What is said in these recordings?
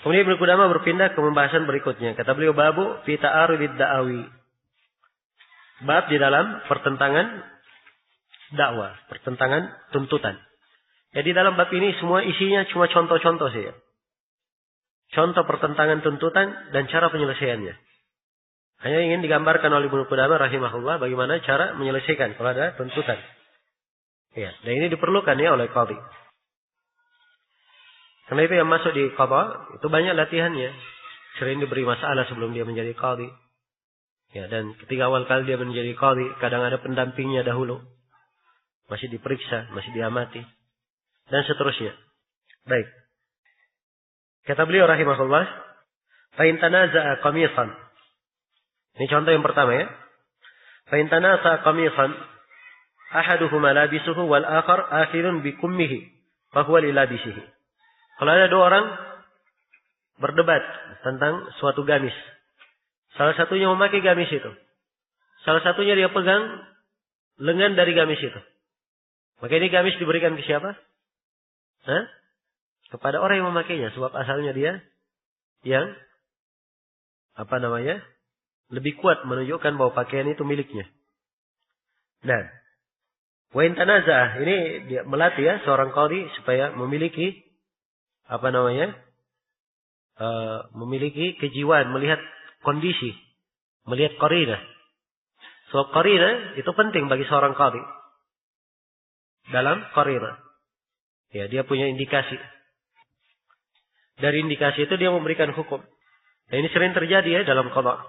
Kemudian Ibnu Qudamah berpindah ke pembahasan berikutnya. Kata beliau, babu fi ta'arudid da'awi. Bab di dalam pertentangan dakwah, pertentangan tuntutan. Jadi dalam bab ini semua isinya cuma contoh-contoh saja. Contoh pertentangan tuntutan dan cara penyelesaiannya. Hanya ingin digambarkan oleh Ibnu Qudamah rahimahullah bagaimana cara menyelesaikan kalau ada tuntutan. Ya, dan ini diperlukan ya oleh qadhi. Karena itu yang masuk di qadha itu banyak latihannya. Sering diberi masalah sebelum dia menjadi qadhi. Ya, dan ketika awal kali dia menjadi qadhi, kadang ada pendampingnya dahulu. Masih diperiksa, masih diamati. Dan seterusnya. Baik. Kata beliau rahimahullah, fa in tanaza'a qamisan. Ini contoh yang pertama ya. Fa in tanaza'a qamisan ahaduhuma labisuhu wal akhar akhirun bi kummihi fa huwa li labisihi. Kalau ada dua orang berdebat tentang suatu gamis. Salah satunya memakai gamis itu. Salah satunya dia pegang lengan dari gamis itu. Maka ini gamis diberikan ke siapa? Hah? Kepada orang yang memakainya. Sebab asalnya dia yang lebih kuat menunjukkan bahwa pakaian itu miliknya. Dan wa in tanaza'ah, ini dia melatih ya seorang qadhi supaya memiliki memiliki kejiwaan, melihat kondisi, melihat qarinah. Sebab qarinah itu penting bagi seorang qadhi. Dalam qarinah. Ya, dia punya indikasi. Dari indikasi itu dia memberikan hukum. Nah, ini sering terjadi ya dalam qadha.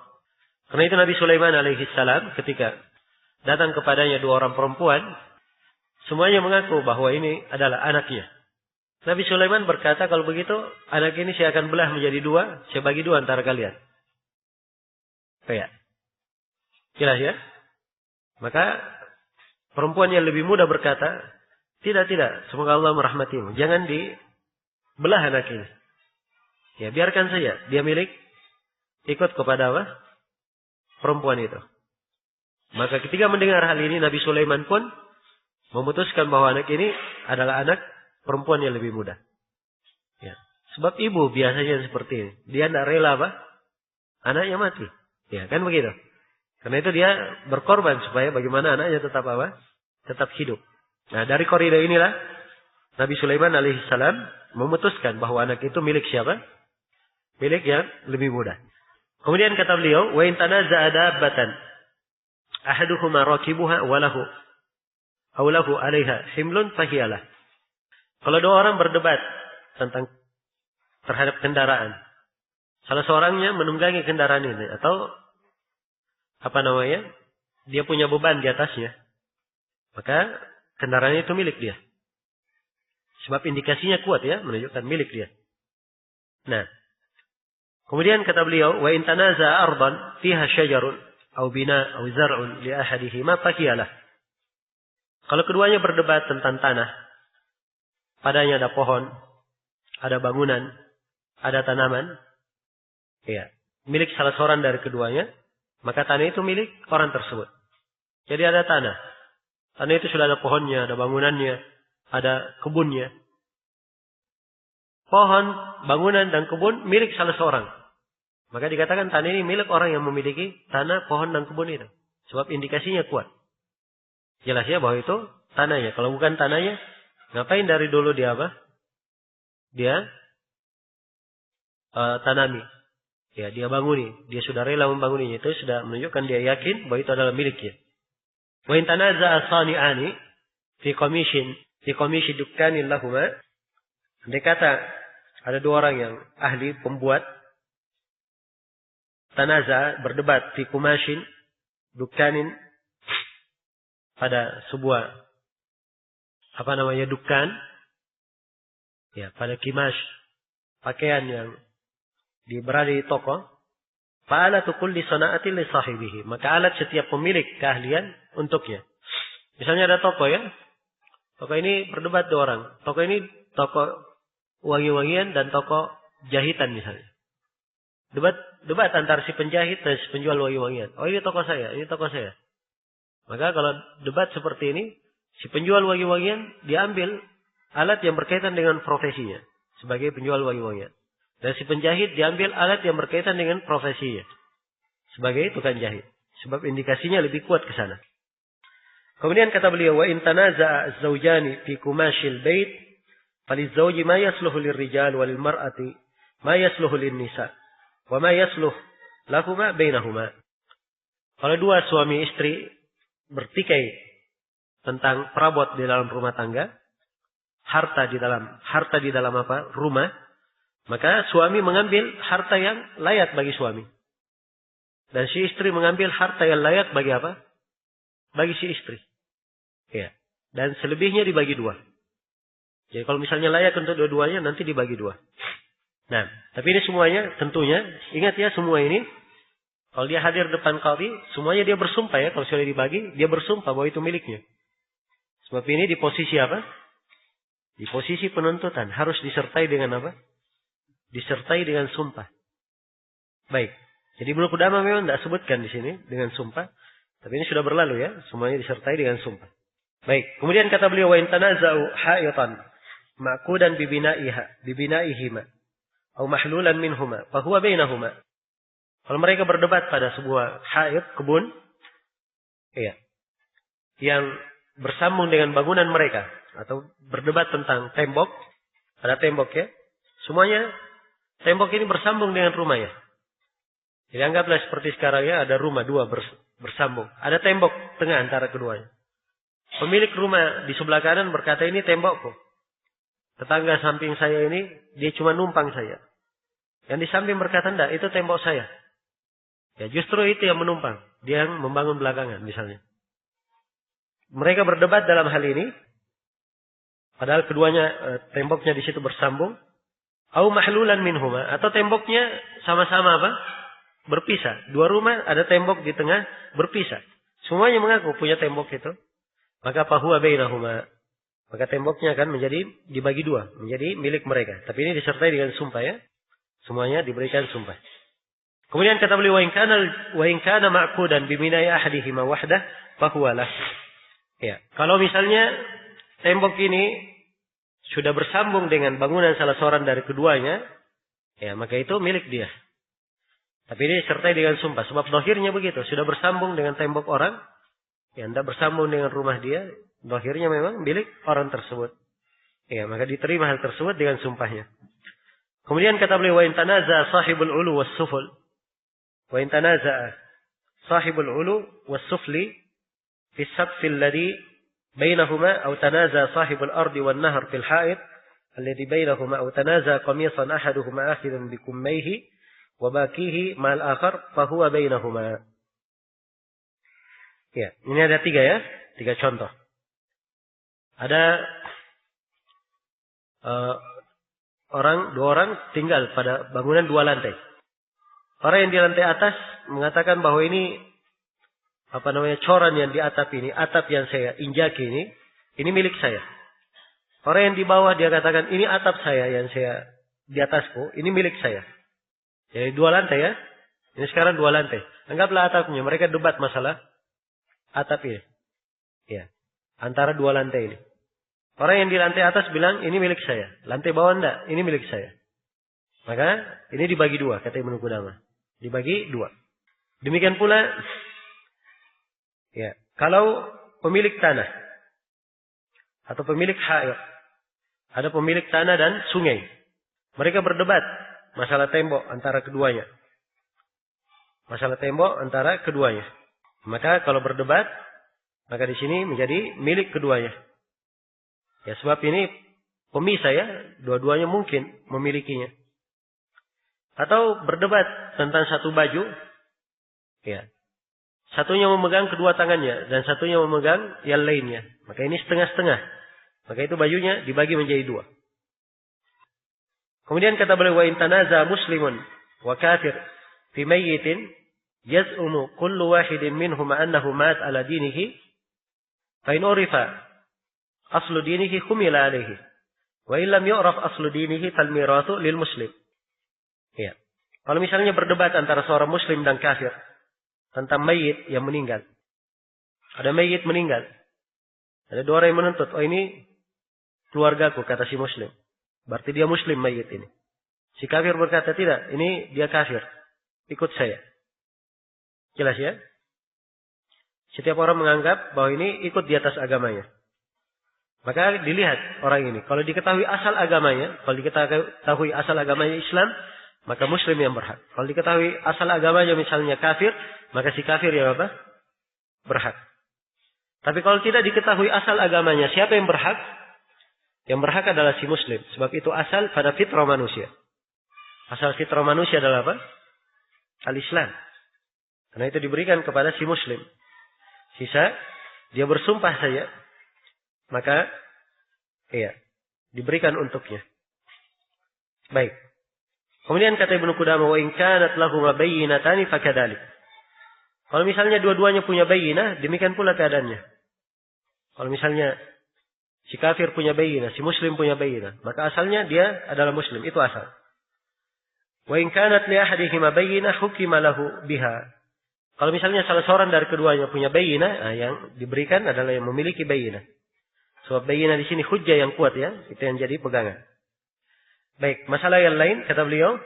Karena itu Nabi Sulaiman alaihi salam ketika datang kepadanya dua orang perempuan, semuanya mengaku bahwa ini adalah anaknya. Nabi Sulaiman berkata, kalau begitu anak ini saya akan belah menjadi dua, saya bagi dua antara kalian. Kayak. Jelas ya? Maka perempuan yang lebih muda berkata, tidak, semoga Allah merahmatimu. Jangan dibelah anak ini. Ya, biarkan saja. Dia milik, ikut kepada apa? Perempuan itu. Maka ketika mendengar hal ini, Nabi Sulaiman pun memutuskan bahwa anak ini adalah anak perempuan yang lebih muda. Ya. Sebab ibu biasanya seperti ini. Dia tidak rela apa? Anaknya mati. Ya, kan begitu. Karena itu dia berkorban supaya bagaimana anaknya tetap apa? Tetap hidup. Nah, dari koridor inilah Nabi Sulaiman alaihissalam memutuskan bahwa anak itu milik siapa? Milik yang lebih muda. Kemudian kata beliau, wa in tanaza'a dabbatan ahaduhuma rakibuha wa lahu aw lahu 'alaiha himlun fahiyalah. Kalau dua orang berdebat tentang terhadap kendaraan, salah seorangnya menunggangi kendaraan ini atau dia punya beban di atasnya, maka kendaraan itu milik dia. Sebab indikasinya kuat ya, menunjukkan milik dia. Nah, kemudian kata beliau, wa in tanaza'a ardan fiha syajarun aw bina aw zar'un li ahadihima fahiyalah. Kalau keduanya berdebat tentang tanah, padanya ada pohon, ada bangunan, ada tanaman, ya, milik salah seorang dari keduanya, maka tanah itu milik orang tersebut. Jadi ada tanah. Tanah itu sudah ada pohonnya, ada bangunannya, ada kebunnya. Pohon, bangunan, dan kebun milik salah seorang. Maka dikatakan tanah ini milik orang yang memiliki tanah, pohon, dan kebun itu. Sebab indikasinya kuat. Jelas ya bahwa itu tanahnya. Kalau bukan tanahnya, ngapain dari dulu dia apa? Dia tanami. Ya, dia banguni. Dia sudah rela membanguninya. Itu sudah menunjukkan dia yakin bahwa itu adalah miliknya. Wa in tanaza'a sani'ani fi qamishi dukkanin lahuma. Andai kata ada dua orang yang ahli pembuat tanaza berdebat fi qumashin dukkanin pada sebuah dukkan, ya, pada kimash, pakaian yang berada di toko. Fa'alatu kulli sana'atin li sahibihi. Maka alat setiap pemilik keahlian untuknya. Misalnya ada toko ya. Toko ini berdebat dua orang. Toko ini toko wangi-wangian dan toko jahitan misalnya. Debat antara si penjahit dan si penjual wangi-wangian. Oh, ini toko saya, ini toko saya. Maka kalau debat seperti ini, si penjual wangi-wangian dia ambil alat yang berkaitan dengan profesinya sebagai penjual wangi-wangian. Dan si penjahit diambil alat yang berkaitan dengan profesinya. Sebagai tukang jahit. Sebab indikasinya lebih kuat ke sana. Kemudian kata beliau, wa in tanaza'a az-zawjani fi kumashil bait, faliz-zawji ma yasluhu lir-rijal wa lil-mar'ati ma yasluhu lin-nisa, wa ma yasluh lahuma bainahuma. Kalau dua suami istri bertikai tentang perabot di dalam rumah tangga, harta di dalam apa? Rumah, maka suami mengambil harta yang layak bagi suami. Dan si istri mengambil harta yang layak bagi apa? Bagi si istri. Ya. Dan selebihnya dibagi dua. Jadi kalau misalnya layak untuk dua-duanya, nanti dibagi dua. Nah, tapi ini semuanya tentunya, ingat ya semua ini, kalau dia hadir depan qadhi, semuanya dia bersumpah ya, kalau sudah dibagi, dia bersumpah bahwa itu miliknya. Sebab ini di posisi apa? Di posisi penuntutan. Harus disertai dengan apa? Disertai dengan sumpah. Baik. Jadi Ibnu Qudamah memang tidak sebutkan di sini dengan sumpah. Tapi ini sudah berlalu ya. Semuanya disertai dengan sumpah. Baik. Kemudian kata beliau, wa in tanaza'u ha'itan ma'qudan bibina'ihima atau mahlulan minhuma fa huwa bainahuma. Kalau mereka berdebat pada sebuah ha'id, kebun, iya, yang bersambung dengan bangunan mereka, atau berdebat tentang tembok, ada tembok ya, semuanya tembok ini bersambung dengan rumahnya. Jadi anggaplah seperti sekarang ya, ada rumah dua bersambung. Ada tembok tengah antara keduanya. Pemilik rumah di sebelah kanan berkata, ini tembokku. Tetangga samping saya ini, dia cuma numpang saya. Yang di samping berkata, enggak, itu tembok saya. Ya justru itu yang menumpang. Dia yang membangun belakangan misalnya. Mereka berdebat dalam hal ini. Padahal keduanya temboknya di situ bersambung. Au mahlulan minhuma. Atau temboknya sama-sama apa? Berpisah. Dua rumah ada tembok di tengah berpisah. Semuanya mengaku punya tembok itu. Maka fahuwa bainahuma. Maka temboknya akan menjadi dibagi dua. Menjadi milik mereka. Tapi ini disertai dengan sumpah ya. Semuanya diberikan sumpah. Kemudian kata beliau, wa in kana ma'qudan biminai ahadihima wahdah fahuwa lah. Ya, kalau misalnya tembok ini sudah bersambung dengan bangunan salah seorang dari keduanya, ya maka itu milik dia. Tapi ini disertai dengan sumpah. Sebab zahirnya begitu. Sudah bersambung dengan tembok orang. Ya, tidak bersambung dengan rumah dia. Zahirnya memang milik orang tersebut. Ya, maka diterima hal tersebut dengan sumpahnya. Kemudian kata beliau, wa in tanaza sahibul ulu was suful. Wa in tanaza sahibul ulu was sufli fi saqfil ladhi bainahuma aw tanaza sahibul ardi wan nahr fil ha'id alladhi bainahuma aw tanaza qamisan ahaduhuma akhidun bi kummayhi wa bakihi ma'al akhar fa huwa bainahuma. Ya, ini ada tiga ya, tiga contoh. Ada dua orang tinggal pada bangunan dua lantai. Orang yang di lantai atas mengatakan bahwa ini coran yang di atap ini, atap yang saya injaki ini milik saya. Orang yang di bawah dia katakan ini atap saya yang saya di atasku, ini milik saya. Jadi dua lantai ya. Ini sekarang dua lantai. Anggaplah atapnya. Mereka debat masalah atap ini. Ya. Antara dua lantai ini. Orang yang di lantai atas bilang ini milik saya. Lantai bawah enggak. Ini milik saya. Maka ini dibagi dua. Kata Ibnu Qudamah. Dibagi dua. Demikian pula. Ya. Kalau pemilik tanah. Atau pemilik ha'ir. Ada pemilik tanah dan sungai. Mereka berdebat. Masalah tembok antara keduanya. Masalah tembok antara keduanya. Maka kalau berdebat, maka di sini menjadi milik keduanya. Ya sebab ini pemisah ya, dua-duanya mungkin memilikinya. Atau berdebat tentang satu baju, ya. Satunya memegang kedua tangannya dan satunya memegang yang lainnya. Maka ini setengah-setengah. Maka itu bajunya dibagi menjadi dua. Kemudian kata beliau, wa in tanaza muslimun wa kafir fi mayyitin yaz'umu kullu wahidin minhuma annahu mat ala dinihi fa in urifa aslu dinihi khumila alaihi wa in lam yu'raf aslu dinihi fal mirathu lil muslim. Ya. Kalau misalnya berdebat antara seorang muslim dan kafir tentang mayit yang meninggal. Ada mayit meninggal. Ada dua orang yang menuntut, oh ini keluargaku kata si muslim. Berarti dia muslim mayit ini. Si kafir berkata, tidak, ini dia kafir. Ikut saya. Jelas ya? Setiap orang menganggap bahwa ini ikut di atas agamanya. Maka dilihat orang ini. Kalau diketahui asal agamanya, kalau diketahui asal agamanya Islam, maka muslim yang berhak. Kalau diketahui asal agamanya misalnya kafir, maka si kafir yang apa? Berhak. Tapi kalau tidak diketahui asal agamanya, siapa yang berhak? Yang berhak adalah si muslim. Sebab itu asal pada fitrah manusia. Asal fitrah manusia adalah apa? Al-Islam. Karena itu diberikan kepada si muslim. Sisa, dia bersumpah saja. Maka, diberikan untuknya. Baik. Kemudian kata Ibnu Qudamah, wa in kanat lahuma bayyinatani fakadzalik. Kalau misalnya dua-duanya punya bayyinah, demikian pula keadaannya. Kalau misalnya si kafir punya bayyinah, si muslim punya bayyinah, maka asalnya dia adalah muslim, itu asal. Wa in kanat li ahadihima bayyinah hukima lahu biha. Kalau misalnya salah seorang dari keduanya punya bayyinah, yang diberikan adalah yang memiliki bayyinah. Sebab bayyinah di sini hujjah yang kuat ya, itu yang jadi pegangan. Baik, masalah yang lain kata beliau,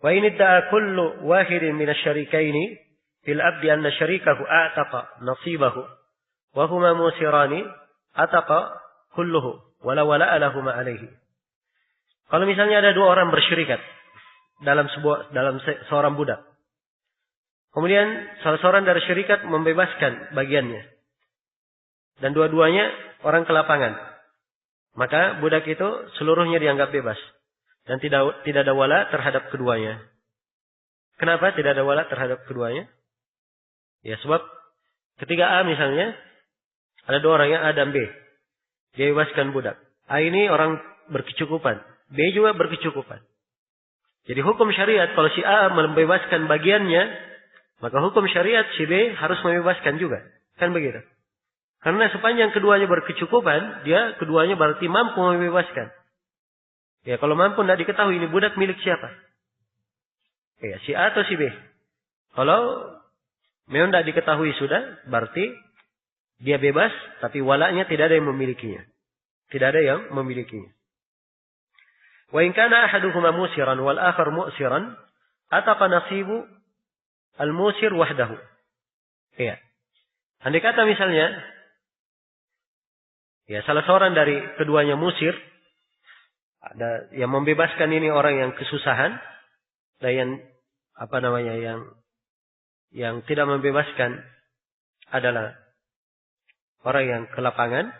wa in idda'a kullu wahidin minasyarikaini fil abdi anna syarikahu a'taqa nasibahu wa huma musirani ataqa kulluhu wala wala'a lahuma alaihi. Kalau misalnya ada dua orang bersyirikat dalam seorang budak. Kemudian salah seorang dari syirikat membebaskan bagiannya. Dan dua-duanya orang kelapangan. Maka budak itu seluruhnya dianggap bebas. Dan tidak ada wala terhadap keduanya. Kenapa tidak ada wala terhadap keduanya? Ya sebab ketika A misalnya, ada dua orang yang A dan B. Dia bebaskan budak. A ini orang berkecukupan. B juga berkecukupan. Jadi hukum syariat kalau si A membebaskan bagiannya, maka hukum syariat si B harus membebaskan juga. Kan begitu. Karena sepanjang keduanya berkecukupan, dia keduanya berarti mampu membebaskan. Ya kalau mampu tidak diketahui ini budak milik siapa. Ya si A atau si B. Kalau memang tidak diketahui sudah, berarti dia bebas, tapi walaknya tidak ada yang memilikinya. Tidak ada yang memilikinya. Wa in kana ahaduhuma musiran wal akhar mu'siran, ataqa nasibu al-musir wahdahu. Ya. Andai kata misalnya, ya salah seorang dari keduanya musir, ada yang membebaskan ini orang yang kesusahan, dan yang tidak membebaskan adalah orang yang kelapangan,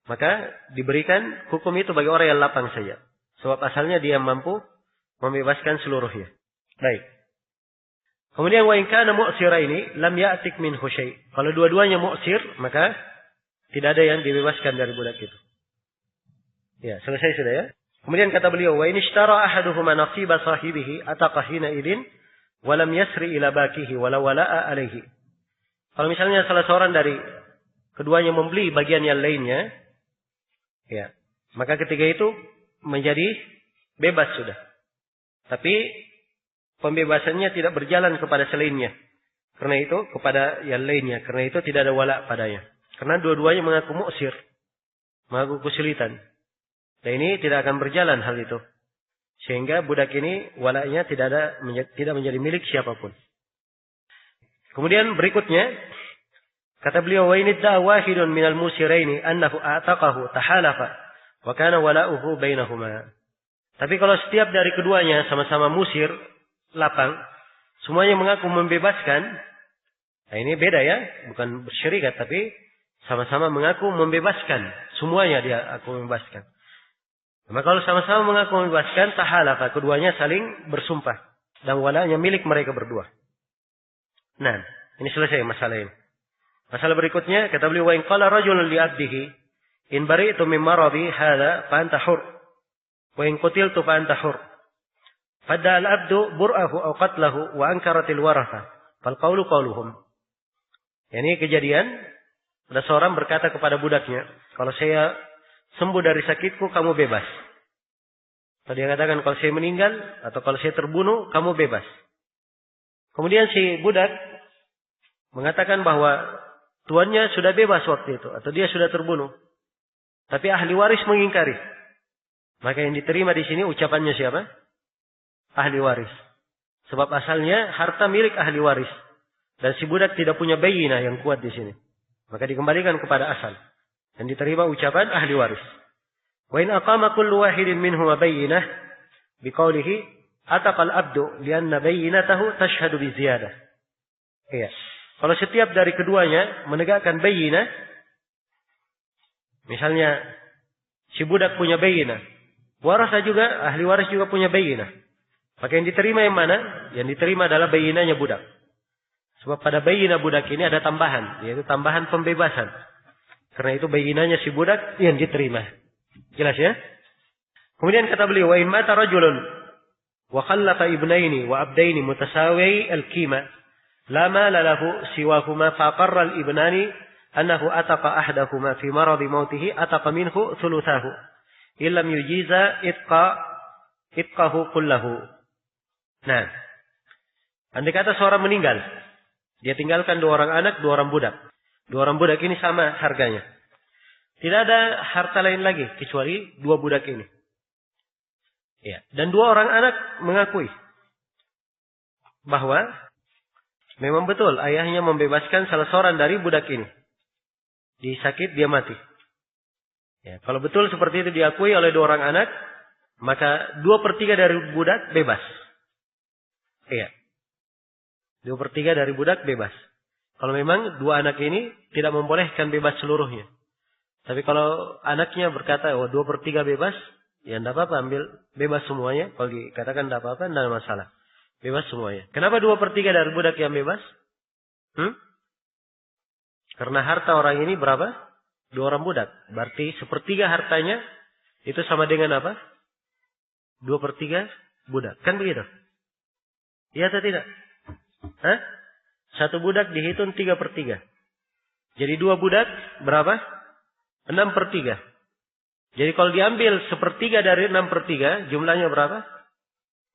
maka diberikan hukum itu bagi orang yang lapang saja. Sebab asalnya dia mampu membebaskan seluruhnya. Baik. Kemudian wa in kana mu'sira ini lam ya'tik minhu syai'. Kalau dua-duanya mu'sir, maka tidak ada yang dibebaskan dari budak itu. Ya, selesai sudah ya. Kemudian kata beliau, wa in ishtara ahaduhuma nasiba sahibihi ataqa hina idin wa lam yasri ila bakihi wala wala'a alaihi. Kalau misalnya salah seorang dari keduanya membeli bagian yang lainnya, ya, maka ketika itu menjadi bebas sudah. Tapi pembebasannya tidak berjalan kepada selainnya. Karena itu kepada yang lainnya. Karena itu tidak ada wala padanya. Karena dua-duanya mengaku mu'sir. Mengaku kesulitan. Dan ini tidak akan berjalan hal itu. Sehingga budak ini walanya tidak menjadi milik siapapun. Kemudian berikutnya. Kata beliau, wa inidda wahidun minal musiraini annahu a'taqahu tahalafa. Wa kana wala'uhu bainahuma. Tapi kalau setiap dari keduanya sama-sama musir, lapang, semuanya mengaku membebaskan. Nah ini beda ya, bukan bersyirikat, tapi sama-sama mengaku membebaskan. Semuanya dia aku membebaskan. Maka kalau sama-sama mengaku membebaskan, tahalafa, keduanya saling bersumpah. Dan walanya milik mereka berdua. Nah, ini selesai masalah ini. Masalah berikutnya, kata beliau, wa in qala rajulun li 'abdihi in bari'tu min maradi hadha fa anta hur wa in qutiltu fa anta hur. Fadda al-'abdu bur'ahu aw qatlahu wa ankaratil waratha. Fal qawlu qawluhum. Ini kejadian ada seorang berkata kepada budaknya, kalau saya sembuh dari sakitku kamu bebas. Atau dia katakan kalau saya meninggal atau kalau saya terbunuh kamu bebas. Kemudian si budak mengatakan bahwa tuannya sudah bebas waktu itu. Atau dia sudah terbunuh. Tapi ahli waris mengingkari. Maka yang diterima di sini ucapannya siapa? ahli waris. Sebab asalnya harta milik ahli waris. Dan si budak tidak punya bayinah yang kuat di sini. Maka dikembalikan kepada asal. Dan diterima ucapan ahli waris. Wa in aqama kullu wahidin minhuma bayyinah biqaulihi ataqal abdu lianna bayyinatahu tashhadu bi ziyadah. Iya. Kalau setiap dari keduanya menegakkan bayyinah, misalnya si budak punya bayyinah, warasa juga, ahli waris juga punya bayyinah. Maka yang diterima yang mana? Yang diterima adalah bayyinahnya budak. Sebab pada bayyinah budak ini ada tambahan, yaitu tambahan pembebasan. Karena itu bayyinahnya si budak yang diterima. Jelas ya? Kemudian kata beliau, wa in mata rajulun wa khallafa ibnaini wa abdaini mutasawi al-qima la mala lahu siwahuma fa qarra al-ibnani annahu ataqa ahdahuma fi maradi mautihi ataqa minhu thuluthahu illam yujiza itqahu kullahu. Nah, andai kata seorang meninggal, dia tinggalkan 2 orang anak, 2 orang budak. 2 orang budak ini sama harganya. Tidak ada harta lain lagi kecuali 2 budak ini. Ya. Dan 2 orang anak mengakui bahwa memang betul ayahnya membebaskan salah seorang dari budak ini. Dia sakit, dia mati. Ya. Kalau betul seperti itu diakui oleh 2 orang anak, maka 2/3 dari budak bebas. Iya. 2/3 dari budak bebas. Kalau memang 2 anak ini tidak membolehkan bebas seluruhnya. Tapi kalau anaknya berkata, 2/3 bebas, ya tidak apa-apa, ambil bebas semuanya. Kalau dikatakan tidak apa-apa, tidak ada masalah. Bebas semuanya. Kenapa 2/3 dari budak yang bebas? Karena harta orang ini berapa? 2 orang budak. Berarti 1/3 hartanya itu sama dengan apa? 2/3 budak. Kan begitu? Iya atau tidak? Satu budak dihitung 3/3. Jadi 2 budak berapa? 6/3. Jadi kalau diambil 1/3 dari 6/3, jumlahnya berapa?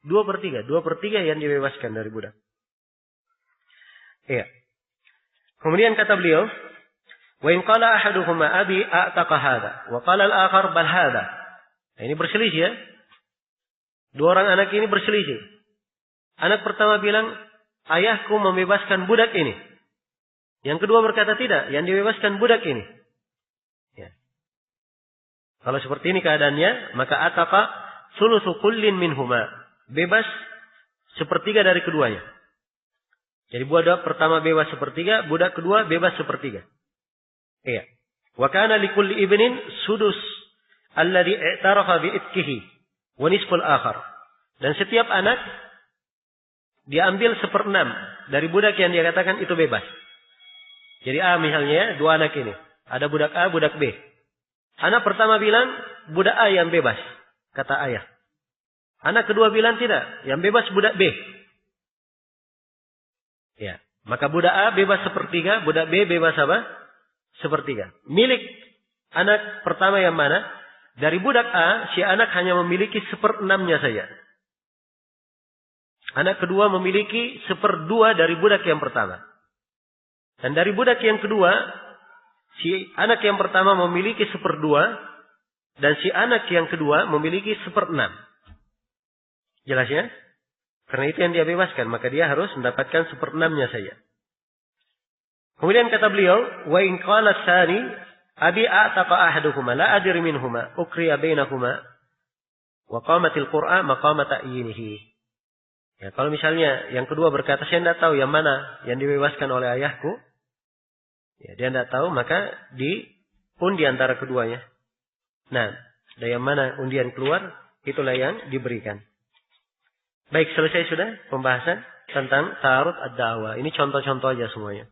2/3. 2/3 yang dibebaskan dari budak. Iya. Kemudian kata beliau, wa in qala ahaduhuma abi a'taqa hadha wa qala al-akhar bal hadha. Nah, ini berselisih ya. 2 orang anak ini berselisih. Anak pertama bilang, ayahku membebaskan budak ini. Yang kedua berkata tidak, yang dibebaskan budak ini. Ya. Kalau seperti ini keadaannya, maka ataqa sulusu kullin minhuma. Bebas 1/3 dari keduanya. Jadi budak pertama bebas 1/3, budak kedua bebas 1/3. Iya. Wa kana likulli ibnin sudus alladhi i'tarafa bi itkihi wa nisful akhar. Dan setiap anak diambil 1/6 dari budak yang dia katakan itu bebas. Jadi A misalnya 2 anak ini. Ada budak A, budak B. Anak pertama bilang budak A yang bebas, kata ayah. Anak kedua bilang tidak, yang bebas budak B. Ya, maka budak A bebas 1/3, budak B bebas apa? 1/3. Milik anak pertama yang mana? Dari budak A, si anak hanya memiliki 1/6-nya saja. Anak kedua memiliki 1/2 dari budak yang pertama. Dan dari budak yang kedua, si anak yang pertama memiliki 1/2 dan si anak yang kedua memiliki 1/6. Jelas ya? Karena itu yang dia bebaskan, maka dia harus mendapatkan 1/6-nya saja. Kemudian kata beliau, wa in qala tsani abi a'taqa ahaduhuma la adri minhuma ukriya bainahuma wa qamatil qur'a maqama ta'yinihi. Ya, kalau misalnya yang kedua berkata, saya tidak tahu yang mana yang dibebaskan oleh ayahku. Ya, dia tidak tahu, maka diundi antara keduanya. Nah, dari yang mana undian keluar, itulah yang diberikan. Baik, selesai sudah pembahasan tentang ta'arud ad-da'wah. Ini contoh-contoh aja semuanya.